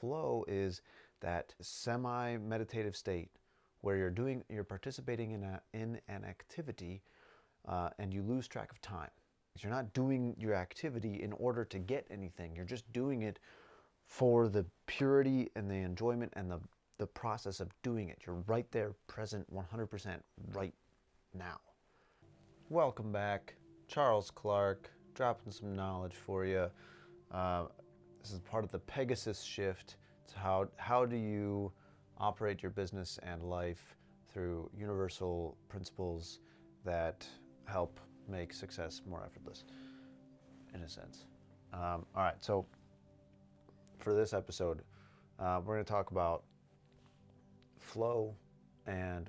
flow is that semi-meditative state where you're participating in an activity and you lose track of time. You're not doing your activity in order to get anything. You're just doing it for the purity and the enjoyment and the process of doing it. You're right there, present 100% right now. Welcome back. Charles Clark, dropping some knowledge for you. This is part of the Pegasus Shift. It's how do you operate your business and life through universal principles that help make success more effortless, in a sense. All right, so for this episode, we're going to talk about flow and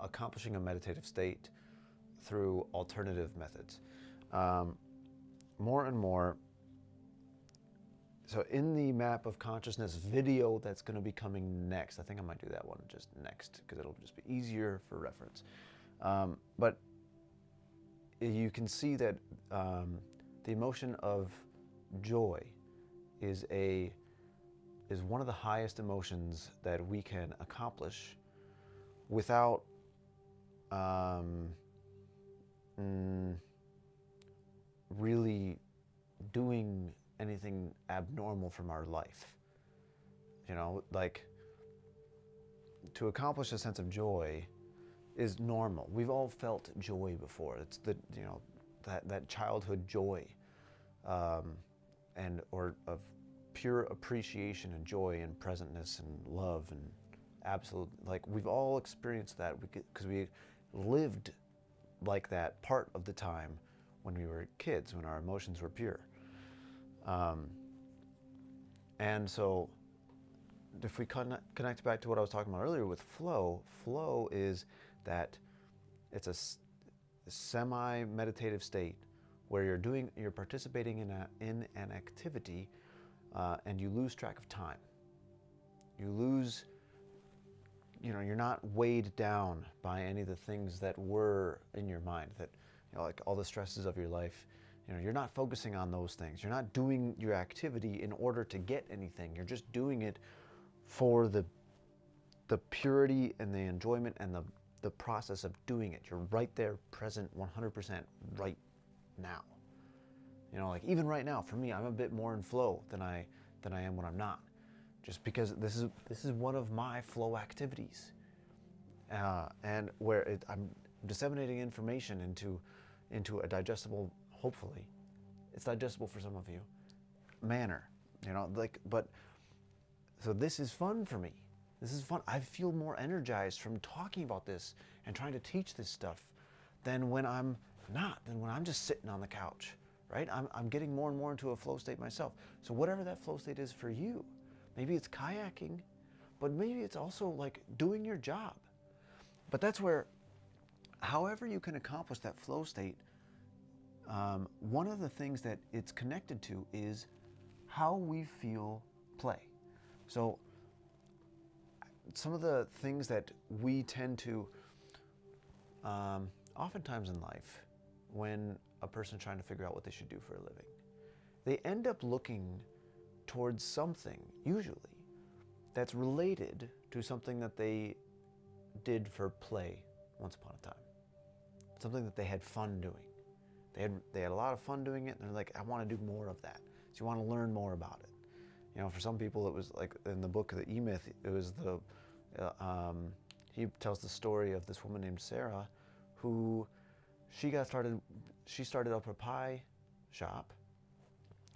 accomplishing a meditative state through alternative methods. More and more, so in the Map of Consciousness video that's going to be coming next, I think I might do that one just next because it'll just be easier for reference. But you can see that the emotion of joy is one of the highest emotions that we can accomplish without really doing anything abnormal from our life. You know, like, to accomplish a sense of joy is normal. We've all felt joy before. It's that childhood joy, or of pure appreciation and joy and presentness and love and absolute, like, we've all experienced that because we lived like that part of the time when we were kids, when our emotions were pure. And so if we connect back to what I was talking about earlier with flow is that it's a semi-meditative state where you're participating in an activity and you lose track of time. You're not weighed down by any of the things that were in your mind, that, like all the stresses of your life. You're not focusing on those things. You're not doing your activity in order to get anything. You're just doing it for the purity and the enjoyment and the process of doing it. You're right there, present 100% right now. Like even right now, for me, I'm a bit more in flow than I am when I'm not. Just because this is one of my flow activities, and where I'm disseminating information into a digestible, hopefully, it's digestible for some of you, manner. But so this is fun for me. This is fun. I feel more energized from talking about this and trying to teach this stuff than when I'm just sitting on the couch, right? I'm getting more and more into a flow state myself. So whatever that flow state is for you, maybe it's kayaking, but maybe it's also like doing your job. But that's where, however you can accomplish that flow state, one of the things that it's connected to is how we feel play. So some of the things that we tend to, oftentimes in life, when a person's trying to figure out what they should do for a living, they end up looking towards something, usually, that's related to something that they did for play once upon a time. Something that they had fun doing. They had a lot of fun doing it, and they're like, I want to do more of that. So you want to learn more about it. For some people, it was like in the book, The E-Myth, it was he tells the story of this woman named Sarah, who she started up a pie shop,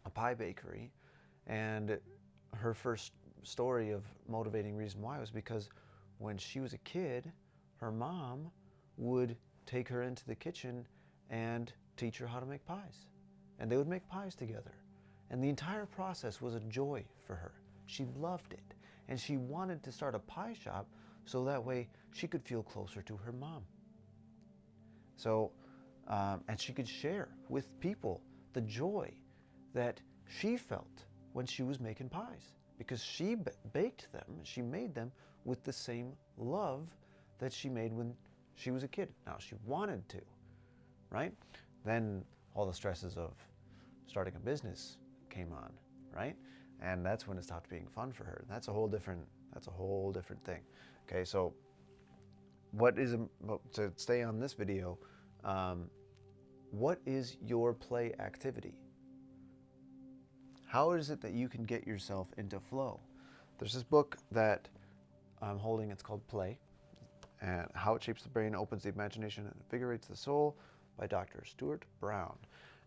a pie bakery, and her first story of motivating reason why was because when she was a kid, her mom would take her into the kitchen and teach her how to make pies. And they would make pies together. And the entire process was a joy for her. She loved it. And she wanted to start a pie shop so that way she could feel closer to her mom. So, and she could share with people the joy that she felt when she was making pies, because she baked them, she made them with the same love that she made when she was a kid. Now, she wanted to, right? Then all the stresses of starting a business came on, right? and that's when it stopped being fun for her. That's a whole different thing. Okay, so to stay on this video, what is your play activity? How is it that you can get yourself into flow? There's this book that I'm holding. It's called Play, and How It Shapes the Brain, Opens the Imagination, and Invigorates the Soul by Dr. Stuart Brown.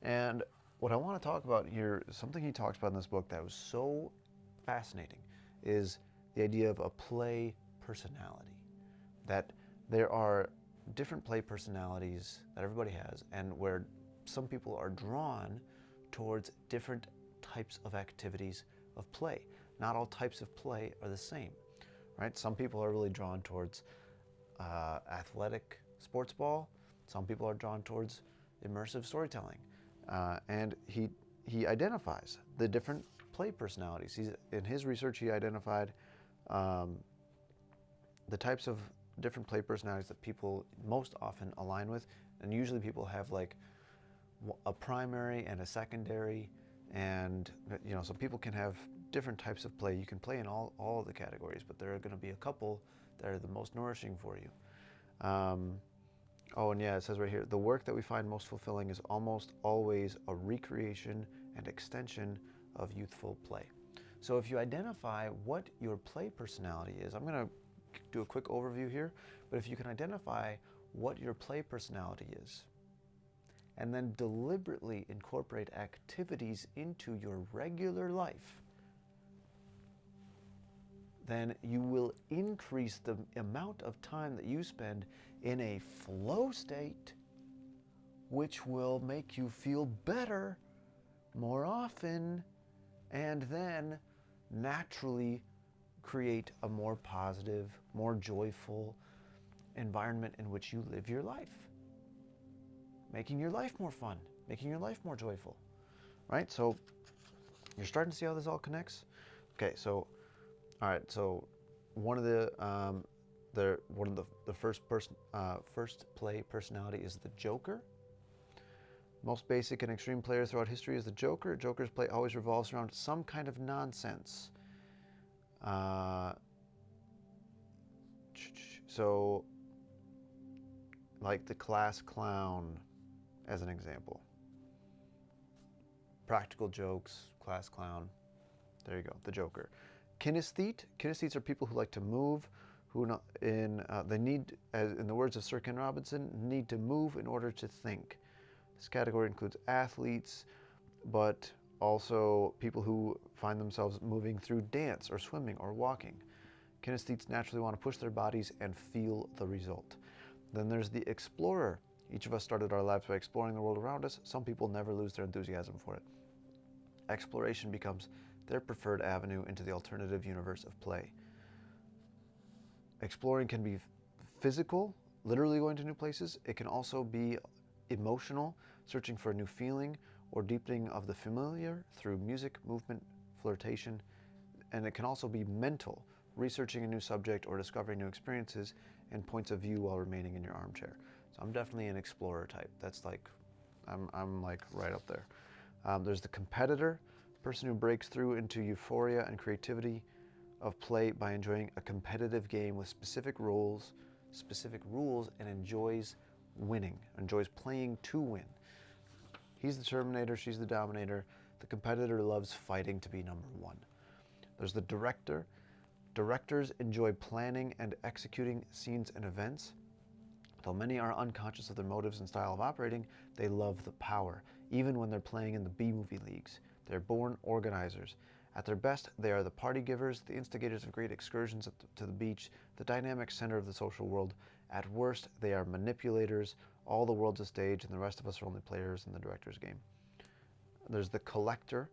And what I want to talk about here, something he talks about in this book that was so fascinating, is the idea of a play personality. That there are different play personalities that everybody has, and where some people are drawn towards different types of activities of play. Not all types of play are the same, right? Some people are really drawn towards athletic sports ball. Some people are drawn towards immersive storytelling. And he identifies the different play personalities. In his research, he identified the types of different play personalities that people most often align with. And usually people have like a primary and a secondary, and so people can have different types of play. You can play in all of the categories, but there are going to be a couple that are the most nourishing for you. Oh, and yeah, it says right here, the work that we find most fulfilling is almost always a recreation and extension of youthful play. So if you identify what your play personality is, I'm going to do a quick overview here, but if you can identify what your play personality is, and then deliberately incorporate activities into your regular life, then you will increase the amount of time that you spend in a flow state, which will make you feel better more often, and then naturally create a more positive, more joyful environment in which you live your life. Making your life more fun, making your life more joyful, right? So you're starting to see how this all connects? Okay, so, all right, so one of the first play personality is the Joker. Most basic and extreme player throughout history is the Joker. Joker's play always revolves around some kind of nonsense. So, like the class clown, as an example. Practical jokes, class clown. There you go, the Joker. Kinesthete. Kinesthetes are people who like to move, they need, as in the words of Sir Ken Robinson, need to move in order to think. This category includes athletes, but also people who find themselves moving through dance or swimming or walking. Kinesthetes naturally want to push their bodies and feel the result. Then there's the explorer. Each of us started our lives by exploring the world around us. Some people never lose their enthusiasm for it. Exploration becomes their preferred avenue into the alternative universe of play. Exploring can be physical, literally going to new places. It can also be emotional, searching for a new feeling, or deepening of the familiar through music, movement, flirtation. And it can also be mental, researching a new subject or discovering new experiences and points of view while remaining in your armchair. So I'm definitely an explorer type. That's like, I'm like right up there. There's the competitor, person who breaks through into euphoria and creativity of play by enjoying a competitive game with specific rules, and enjoys winning, enjoys playing to win. He's the Terminator, she's the Dominator. The competitor loves fighting to be number one. There's the director. Directors enjoy planning and executing scenes and events. Though many are unconscious of their motives and style of operating, they love the power, even when they're playing in the B-movie leagues. They're born organizers. At their best, they are the party givers, the instigators of great excursions to the beach, the dynamic center of the social world. At worst, they are manipulators. All the world's a stage, and the rest of us are only players in the director's game. There's the collector.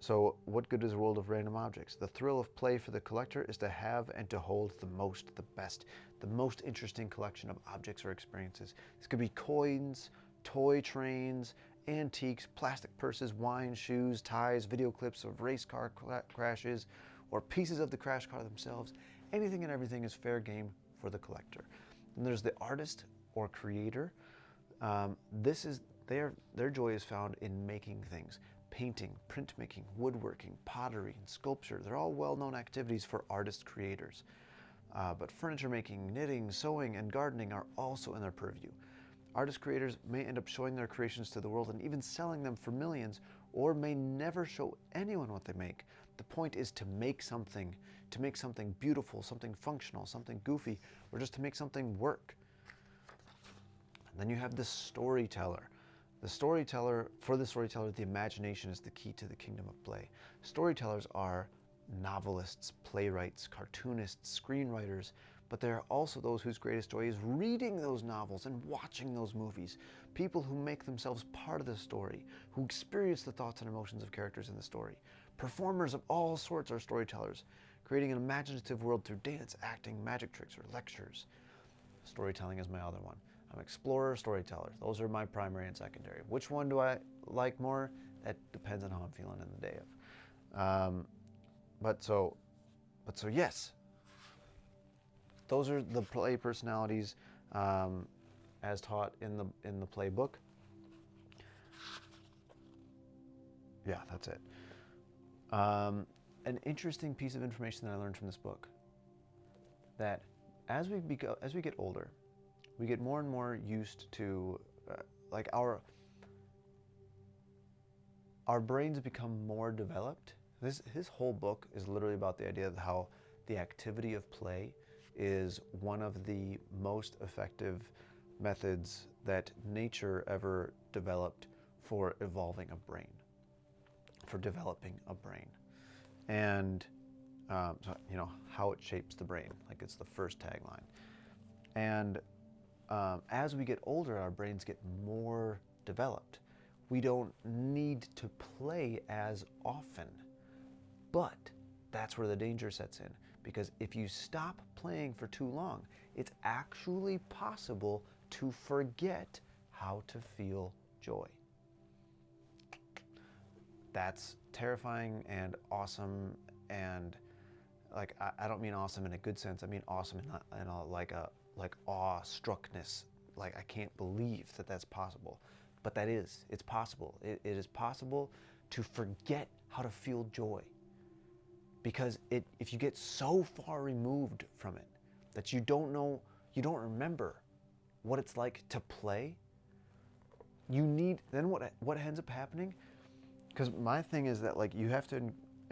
So what good is a world of random objects? The thrill of play for the collector is to have and to hold the most, the best, the most interesting collection of objects or experiences. This could be coins, toy trains, antiques, plastic purses, wine, shoes, ties, video clips of race car crashes, or pieces of the crash car themselves. Anything and everything is fair game for the collector. And there's the artist or creator. Their joy is found in making things, painting, printmaking, woodworking, pottery, and sculpture. They're all well-known activities for artist creators. But furniture making, knitting, sewing, and gardening are also in their purview. Artist creators may end up showing their creations to the world and even selling them for millions, or may never show anyone what they make. The point is to make something beautiful, something functional, something goofy, or just to make something work. And then you have the storyteller. For the storyteller, the imagination is the key to the kingdom of play. Storytellers are novelists, playwrights, cartoonists, screenwriters, but there are also those whose greatest joy is reading those novels and watching those movies. People who make themselves part of the story, who experience the thoughts and emotions of characters in the story. Performers of all sorts are storytellers, creating an imaginative world through dance, acting, magic tricks, or lectures. Storytelling is my other one. I'm explorer, storyteller. Those are my primary and secondary. Which one do I like more? That depends on how I'm feeling in the day of. But so yes, those are the play personalities as taught in the playbook. Yeah, that's it. An interesting piece of information that I learned from this book, that as we get older, we get more and more used to like our brains become more developed. His whole book is literally about the idea of how the activity of play is one of the most effective methods that nature ever developed for evolving a brain, for developing a brain. And so, you know, how it shapes the brain, like it's the first tagline. And as we get older, our brains get more developed. We don't need to play as often. But that's where the danger sets in, because if you stop playing for too long, it's actually possible to forget how to feel joy. That's terrifying and awesome, and like I don't mean awesome in a good sense. I mean awesome in a like awe-struckness. Like I can't believe that that's possible, but it's possible. It is possible to forget how to feel joy. Because if you get so far removed from it that you don't remember what it's like to play, then what ends up happening, because my thing is that like you have to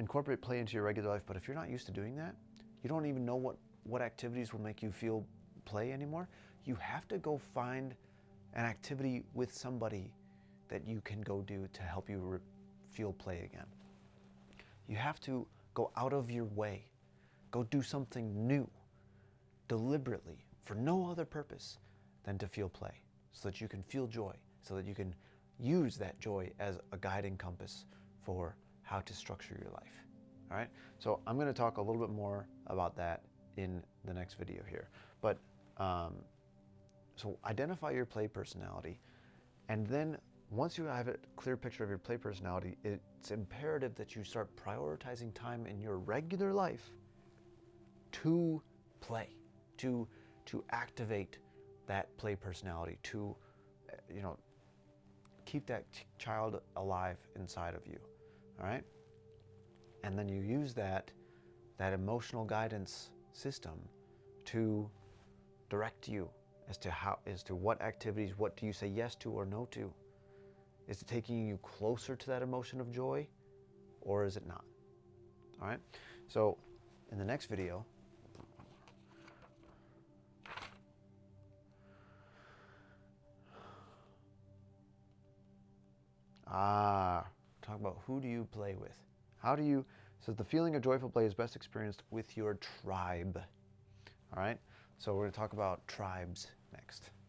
incorporate play into your regular life, but if you're not used to doing that, you don't even know what activities will make you feel play anymore. You have to go find an activity with somebody that you can go do to help you feel play again. You have to go out of your way. Go do something new, deliberately, for no other purpose than to feel play, so that you can feel joy, so that you can use that joy as a guiding compass for how to structure your life. All right? So I'm going to talk a little bit more about that in the next video here. But so identify your play personality, and then once you have a clear picture of your play personality, it's imperative that you start prioritizing time in your regular life to play, to activate that play personality, to keep that child alive inside of you. All right? And then you use that emotional guidance system to direct you as to what activities, what do you say yes to or no to. Is it taking you closer to that emotion of joy, or is it not? All right? So in the next video, talk about who do you play with? So the feeling of joyful play is best experienced with your tribe. All right? So we're going to talk about tribes next.